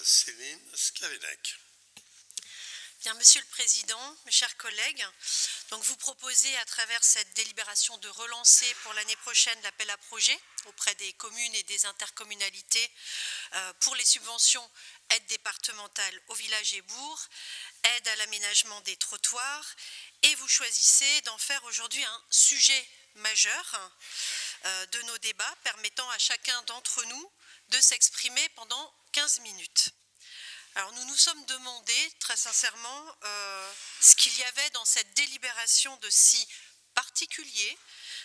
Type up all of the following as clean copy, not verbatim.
Céline Scavenec. Bien, Monsieur le Président, mes chers collègues, donc vous proposez à travers cette délibération de relancer pour l'année prochaine l'appel à projets auprès des communes et des intercommunalités pour les subventions aide départementale aux villages et bourgs, aide à l'aménagement des trottoirs, et vous choisissez d'en faire aujourd'hui un sujet majeur de nos débats, permettant à chacun d'entre nous de s'exprimer pendant 15 minutes. Alors nous nous sommes demandé très sincèrement ce qu'il y avait dans cette délibération de si particulier,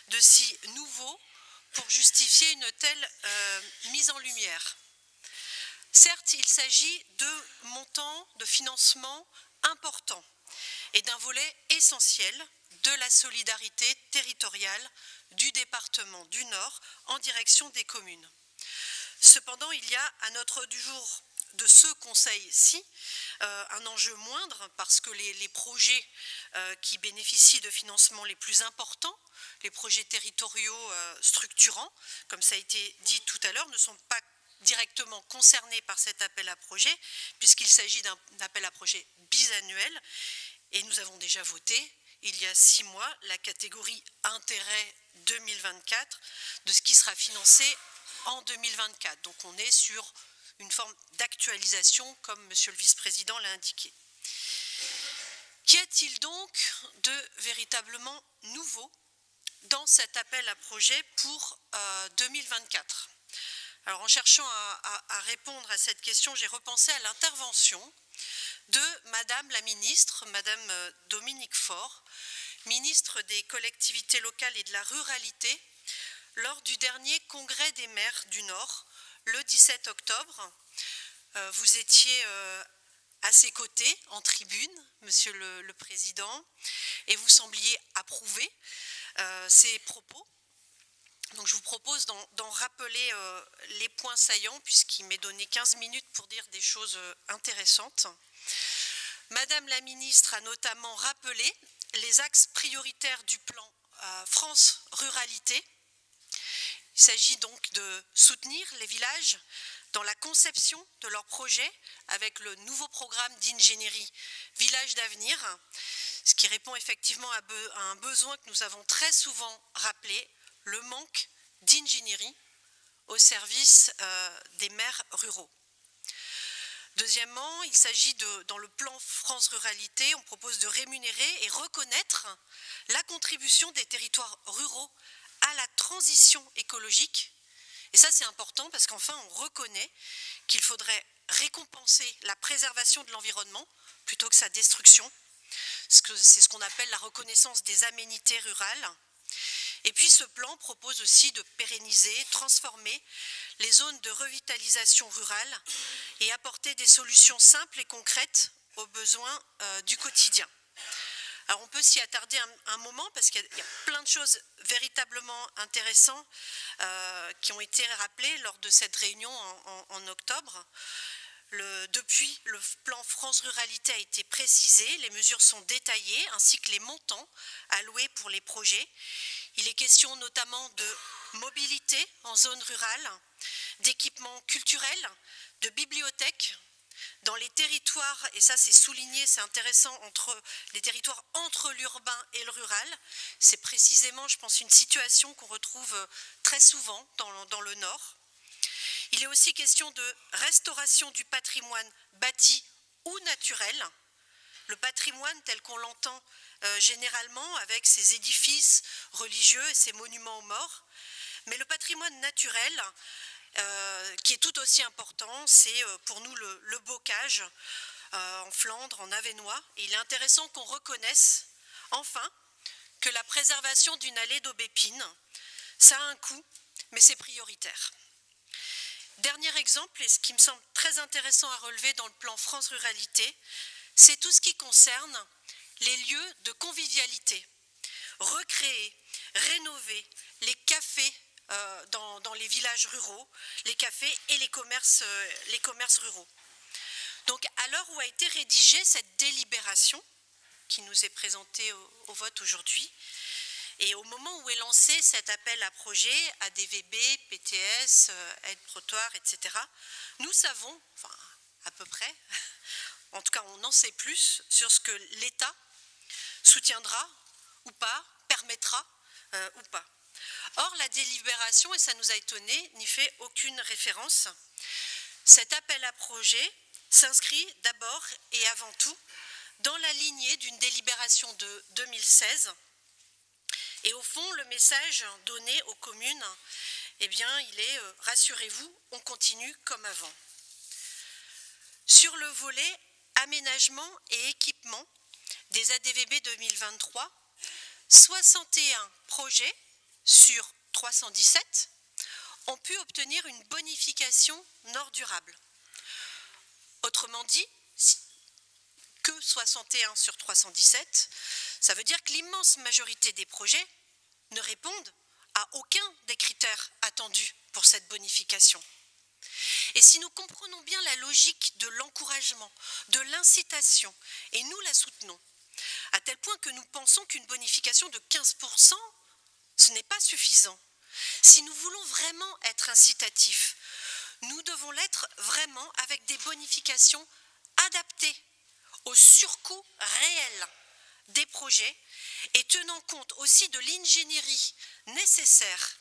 de si nouveau pour justifier une telle mise en lumière. Certes, il s'agit de montants de financement importants et d'un volet essentiel de la solidarité territoriale du département du Nord en direction des communes. Cependant, il y a à notre ordre du jour de ce conseil-ci un enjeu moindre parce que les projets qui bénéficient de financements les plus importants, les projets territoriaux structurants, comme ça a été dit tout à l'heure, ne sont pas directement concernés par cet appel à projet puisqu'il s'agit d'un appel à projet bisannuel et nous avons déjà voté il y a 6 mois la catégorie intérêt 2024 de ce qui sera financé en 2024. Donc on est sur une forme d'actualisation, comme Monsieur le Vice-président l'a indiqué. Qu'y a-t-il donc de véritablement nouveau dans cet appel à projet pour 2024 ? Alors en cherchant à répondre à cette question, j'ai repensé à l'intervention de Madame la ministre, Madame Dominique Faure, ministre des collectivités locales et de la ruralité, lors du dernier congrès des maires du Nord, le 17 octobre. Vous étiez à ses côtés, en tribune, Monsieur le Président, et vous sembliez approuver ses propos. Donc je vous propose d'en rappeler les points saillants, puisqu'il m'est donné 15 minutes pour dire des choses intéressantes. Madame la ministre a notamment rappelé les axes prioritaires du plan France Ruralité. Il s'agit donc de soutenir les villages dans la conception de leurs projets avec le nouveau programme d'ingénierie Village d'avenir, ce qui répond effectivement à un besoin que nous avons très souvent rappelé, le manque d'ingénierie au service des maires ruraux. Deuxièmement, il s'agit dans le plan France Ruralité, on propose de rémunérer et reconnaître la contribution des territoires ruraux à la transition écologique. Et ça, c'est important parce qu'enfin, on reconnaît qu'il faudrait récompenser la préservation de l'environnement plutôt que sa destruction. C'est ce qu'on appelle la reconnaissance des aménités rurales. Et puis, ce plan propose aussi de pérenniser, transformer les zones de revitalisation rurale et apporter des solutions simples et concrètes aux besoins du quotidien. Alors on peut s'y attarder un moment parce qu'il y a plein de choses véritablement intéressantes qui ont été rappelées lors de cette réunion en octobre. Depuis, le plan France Ruralité a été précisé, les mesures sont détaillées ainsi que les montants alloués pour les projets. Il est question notamment de mobilité en zone rurale, d'équipements culturels, de bibliothèques, dans les territoires, et ça c'est souligné, c'est intéressant, entre les territoires entre l'urbain et le rural, c'est précisément, je pense, une situation qu'on retrouve très souvent dans le Nord. Il est aussi question de restauration du patrimoine bâti ou naturel, le patrimoine tel qu'on l'entend généralement avec ses édifices religieux et ses monuments aux morts, mais le patrimoine naturel, qui est tout aussi important, c'est pour nous le bocage en Flandre, en Avesnois. Et il est intéressant qu'on reconnaisse enfin que la préservation d'une allée d'aubépine, ça a un coût, mais c'est prioritaire. Dernier exemple, et ce qui me semble très intéressant à relever dans le plan France Ruralité, c'est tout ce qui concerne les lieux de convivialité. Recréer, rénover les cafés dans les villages ruraux, les cafés et les commerces ruraux. Donc à l'heure où a été rédigée cette délibération qui nous est présentée au vote aujourd'hui, et au moment où est lancé cet appel à projet, ADVB, PTS, aide trottoir, etc., nous savons, enfin à peu près, en tout cas on en sait plus sur ce que l'État soutiendra ou pas, permettra ou pas. Or, la délibération, et ça nous a étonnés, n'y fait aucune référence. Cet appel à projet s'inscrit d'abord et avant tout dans la lignée d'une délibération de 2016. Et au fond, le message donné aux communes, eh bien, il est « rassurez-vous, on continue comme avant ». Sur le volet aménagement et équipement des ADVB 2023, 61 projets sur 317 ont pu obtenir une bonification Nord durable. Autrement dit, que 61 sur 317, ça veut dire que l'immense majorité des projets ne répondent à aucun des critères attendus pour cette bonification. Et si nous comprenons bien la logique de l'encouragement, de l'incitation, et nous la soutenons, à tel point que nous pensons qu'une bonification de 15%, ce n'est pas suffisant. Si nous voulons vraiment être incitatifs, nous devons l'être vraiment avec des bonifications adaptées au surcoût réel des projets et tenant compte aussi de l'ingénierie nécessaire.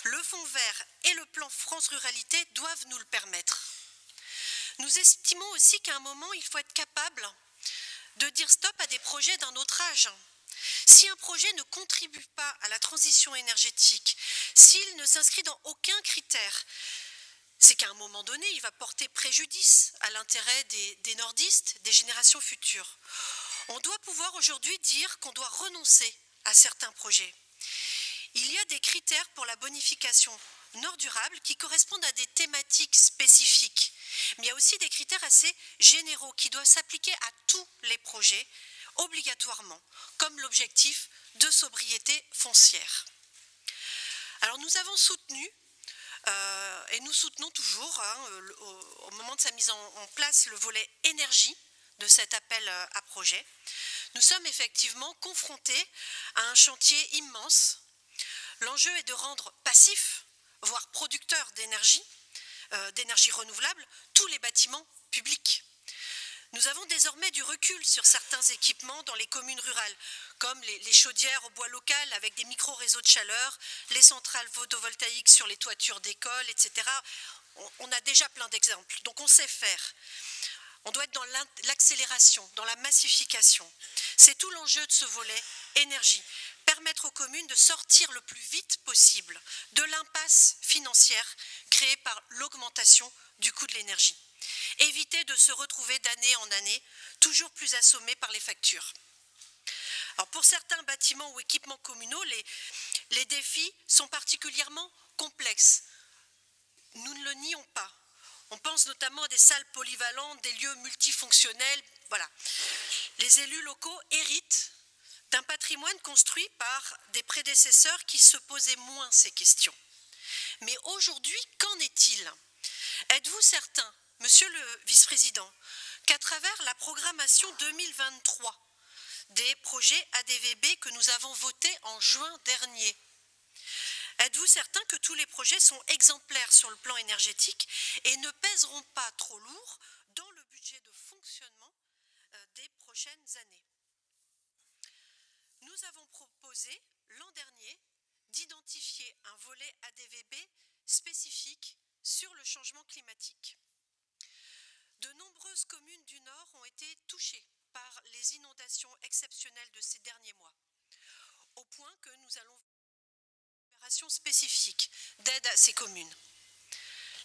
Le Fonds vert et le plan France Ruralité doivent nous le permettre. Nous estimons aussi qu'à un moment, il faut être capable de dire stop à des projets d'un autre âge. Si un projet ne contribue pas à la transition énergétique, s'il ne s'inscrit dans aucun critère, c'est qu'à un moment donné, il va porter préjudice à l'intérêt des nordistes, des générations futures. On doit pouvoir aujourd'hui dire qu'on doit renoncer à certains projets. Il y a des critères pour la bonification Nord durable qui correspondent à des thématiques spécifiques. Mais il y a aussi des critères assez généraux qui doivent s'appliquer à tous les projets, obligatoirement, comme l'objectif de sobriété foncière. Alors nous avons soutenu, et nous soutenons toujours, au moment de sa mise en place, le volet énergie de cet appel à projet. Nous sommes effectivement confrontés à un chantier immense. L'enjeu est de rendre passif, voire producteur d'énergie renouvelable, tous les bâtiments publics. Nous avons désormais du recul sur certains équipements dans les communes rurales, comme les chaudières au bois local avec des micro-réseaux de chaleur, les centrales photovoltaïques sur les toitures d'écoles, etc. On a déjà plein d'exemples, donc on sait faire. On doit être dans l'accélération, dans la massification. C'est tout l'enjeu de ce volet énergie. Permettre aux communes de sortir le plus vite possible de l'impasse financière créée par l'augmentation du coût de l'énergie. Éviter de se retrouver d'année en année toujours plus assommés par les factures. Alors pour certains bâtiments ou équipements communaux, les défis sont particulièrement complexes. Nous ne le nions pas. On pense notamment à des salles polyvalentes, des lieux multifonctionnels. Voilà. Les élus locaux héritent d'un patrimoine construit par des prédécesseurs qui se posaient moins ces questions. Mais aujourd'hui, qu'en est-il? Êtes-vous certain, Monsieur le vice-président, qu'à travers la programmation 2023 des projets ADVB que nous avons votés en juin dernier, êtes-vous certain que tous les projets sont exemplaires sur le plan énergétique et ne pèseront pas trop lourd dans le budget de fonctionnement des prochaines années? Nous avons proposé l'an dernier d'identifier un volet ADVB spécifique sur le changement climatique. De nombreuses communes du Nord ont été touchées par les inondations exceptionnelles de ces derniers mois, au point que nous allons une opération spécifique d'aide à ces communes.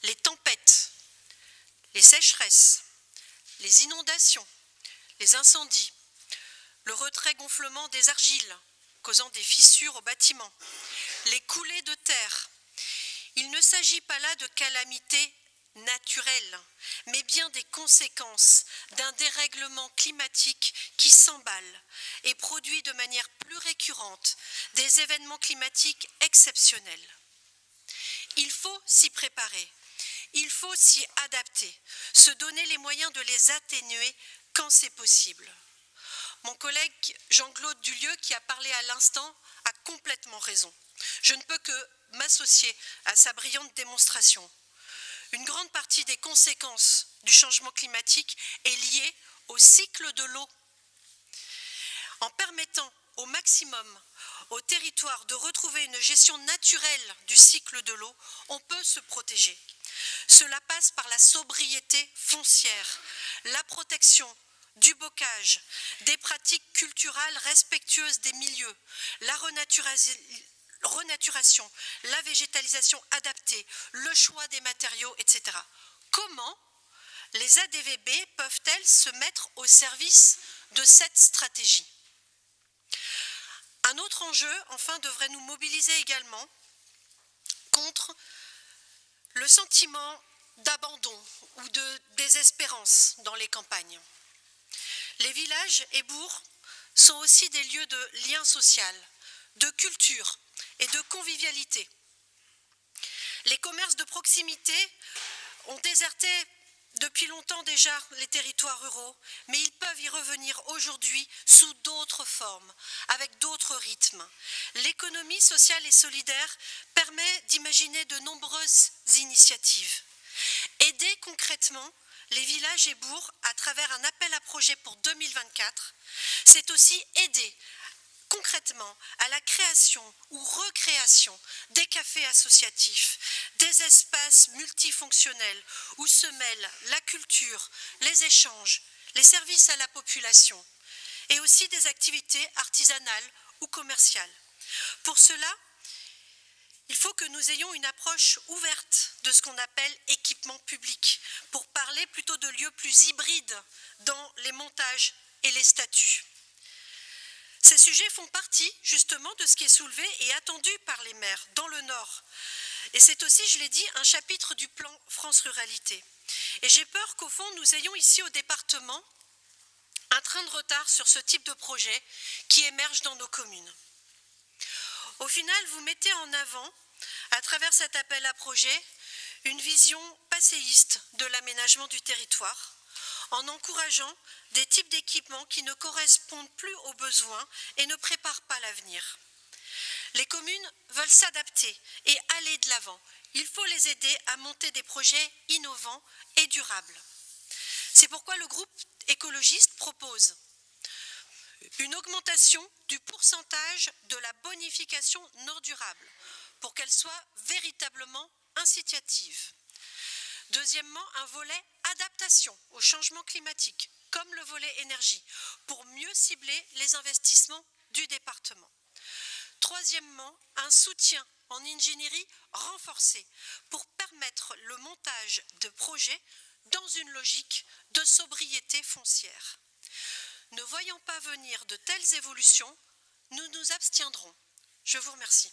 Les tempêtes, les sécheresses, les inondations, les incendies, le retrait-gonflement des argiles causant des fissures aux bâtiments, les coulées de terre. Il ne s'agit pas là de calamités naturelles, mais bien des conséquences d'un dérèglement climatique qui s'emballe et produit de manière plus récurrente des événements climatiques exceptionnels. Il faut s'y préparer, il faut s'y adapter, se donner les moyens de les atténuer quand c'est possible. Mon collègue Jean-Claude Dulieu, qui a parlé à l'instant, a complètement raison. Je ne peux que m'associer à sa brillante démonstration. Une grande partie des conséquences du changement climatique est liée au cycle de l'eau. En permettant au maximum au territoire de retrouver une gestion naturelle du cycle de l'eau, on peut se protéger. Cela passe par la sobriété foncière, la protection du bocage, des pratiques culturelles respectueuses des milieux, la renaturation, la végétalisation adaptée, le choix des matériaux, etc. Comment les ADVB peuvent-elles se mettre au service de cette stratégie? Un autre enjeu, enfin, devrait nous mobiliser également contre le sentiment d'abandon ou de désespérance dans les campagnes. Les villages et bourgs sont aussi des lieux de lien social, de culture et de convivialité. Les commerces de proximité ont déserté depuis longtemps déjà les territoires ruraux, mais ils peuvent y revenir aujourd'hui sous d'autres formes, avec d'autres rythmes. L'économie sociale et solidaire permet d'imaginer de nombreuses initiatives. Aider concrètement les villages et bourgs à travers un appel à projets pour 2024, c'est aussi aider concrètement à la création ou recréation des cafés associatifs, des espaces multifonctionnels où se mêlent la culture, les échanges, les services à la population et aussi des activités artisanales ou commerciales. Pour cela, il faut que nous ayons une approche ouverte de ce qu'on appelle équipement public, pour parler plutôt de lieux plus hybrides dans les montages et les statuts. Ces sujets font partie justement de ce qui est soulevé et attendu par les maires dans le Nord. Et c'est aussi, je l'ai dit, un chapitre du plan France Ruralité. Et j'ai peur qu'au fond, nous ayons ici au département un train de retard sur ce type de projet qui émerge dans nos communes. Au final, vous mettez en avant, à travers cet appel à projet, une vision passéiste de l'aménagement du territoire, en encourageant des types d'équipements qui ne correspondent plus aux besoins et ne préparent pas l'avenir. Les communes veulent s'adapter et aller de l'avant. Il faut les aider à monter des projets innovants et durables. C'est pourquoi le groupe écologiste propose une augmentation du pourcentage de la bonification non durable pour qu'elle soit véritablement incitative. Deuxièmement, un volet adaptation au changement climatique, comme le volet énergie, pour mieux cibler les investissements du département. Troisièmement, un soutien en ingénierie renforcé pour permettre le montage de projets dans une logique de sobriété foncière. Ne voyant pas venir de telles évolutions, nous nous abstiendrons. Je vous remercie.